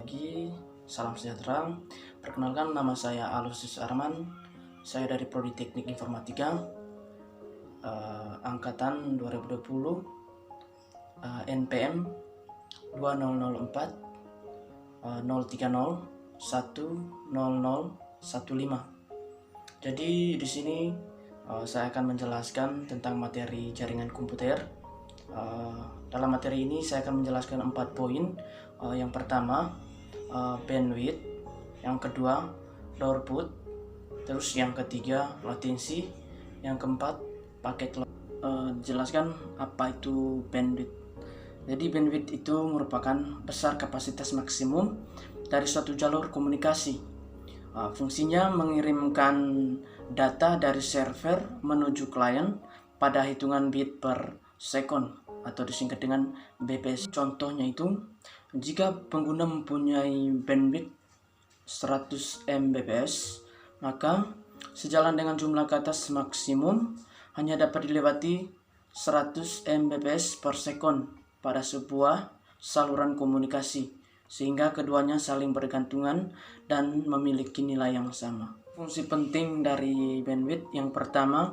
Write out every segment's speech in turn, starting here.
Pagi, salam sejahtera. Perkenalkan, nama saya Alusius Arman. Saya dari Prodi Teknik Informatika, angkatan 2020, NPM 2004 030 10015. Jadi di sini saya akan menjelaskan tentang materi jaringan komputer. Dalam materi ini saya akan menjelaskan 4 poin. Yang pertama, bandwidth, yang kedua throughput, terus yang ketiga latensi, yang keempat paket loss. Jelaskan apa itu bandwidth. Jadi bandwidth itu merupakan besar kapasitas maksimum dari suatu jalur komunikasi. Fungsinya mengirimkan data dari server menuju klien pada hitungan bit per second atau disingkat dengan bps. Contohnya itu, jika pengguna mempunyai bandwidth 100 Mbps, maka sejalan dengan jumlah ke atas maksimum hanya dapat dilewati 100 Mbps per second pada sebuah saluran komunikasi, sehingga keduanya saling bergantungan dan memiliki nilai yang sama. Fungsi penting dari bandwidth: yang pertama,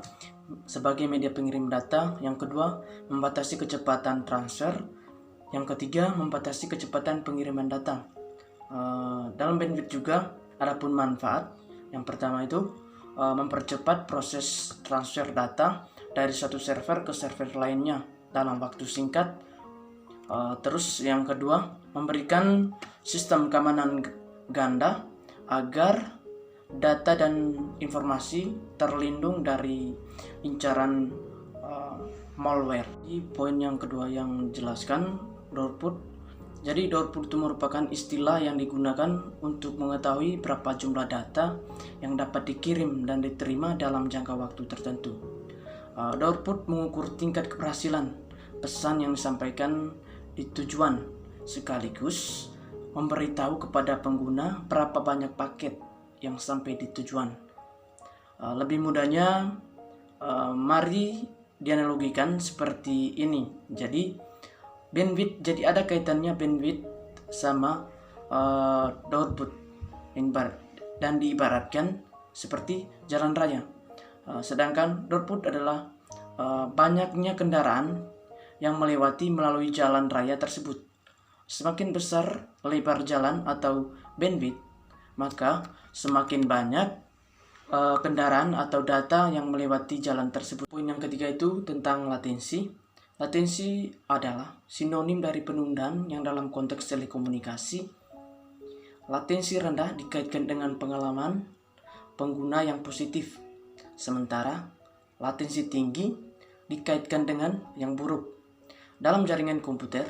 sebagai media pengirim data; yang kedua, membatasi kecepatan transfer; yang ketiga, membatasi kecepatan pengiriman data. Dalam bandwidth juga ada pun manfaat. Yang pertama itu mempercepat proses transfer data dari satu server ke server lainnya dalam waktu singkat. Terus yang kedua, memberikan sistem keamanan ganda agar data dan informasi terlindung dari incaran malware. Di poin yang kedua yang jelaskan throughput. Jadi throughput itu merupakan istilah yang digunakan untuk mengetahui berapa jumlah data yang dapat dikirim dan diterima dalam jangka waktu tertentu. Throughput mengukur tingkat keberhasilan pesan yang disampaikan di tujuan, sekaligus memberitahu kepada pengguna berapa banyak paket yang sampai di tujuan. Lebih mudahnya, mari dianalogikan seperti ini. Jadi bandwidth, jadi ada kaitannya bandwidth sama throughput dan diibaratkan seperti jalan raya. Sedangkan throughput adalah banyaknya kendaraan yang melewati melalui jalan raya tersebut. Semakin besar lebar jalan atau bandwidth, maka semakin banyak kendaraan atau data yang melewati jalan tersebut. Poin yang ketiga itu tentang latensi. Latensi adalah sinonim dari penundaan yang dalam konteks telekomunikasi. Latensi rendah dikaitkan dengan pengalaman pengguna yang positif, sementara latensi tinggi dikaitkan dengan yang buruk. Dalam jaringan komputer,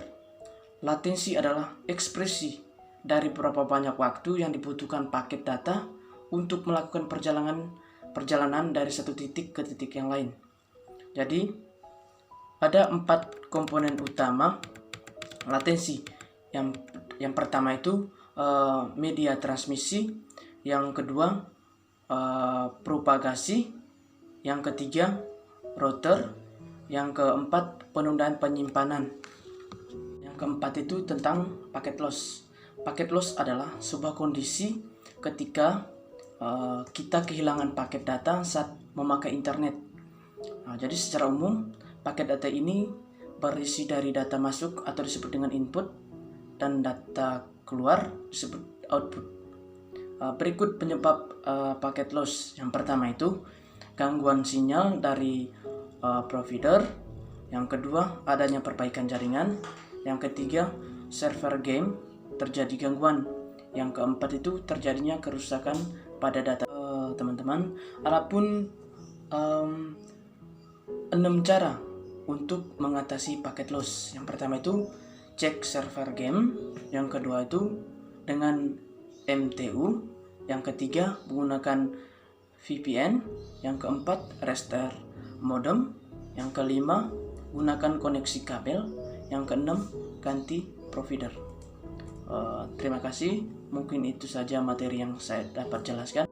latensi adalah ekspresi dari berapa banyak waktu yang dibutuhkan paket data untuk melakukan perjalanan dari satu titik ke titik yang lain. Jadi ada 4 komponen utama latensi. Yang pertama itu media transmisi, yang kedua propagasi, yang ketiga router, yang keempat penundaan penyimpanan, yang keempat itu tentang paket loss. Paket loss adalah sebuah kondisi ketika kita kehilangan paket data saat memakai internet. Jadi secara umum paket data ini berisi dari data masuk atau disebut dengan input, dan data keluar disebut output. Berikut penyebab paket loss. Yang pertama itu gangguan sinyal dari provider, yang kedua adanya perbaikan jaringan, yang ketiga server game terjadi gangguan, yang keempat itu terjadinya kerusakan pada data. Teman-teman, adapun 6 cara untuk mengatasi paket loss. Yang pertama itu cek server game, yang kedua itu dengan MTU, yang ketiga menggunakan VPN, yang keempat restart modem, yang kelima gunakan koneksi kabel, yang keenam ganti provider. Terima kasih, mungkin itu saja materi yang saya dapat jelaskan.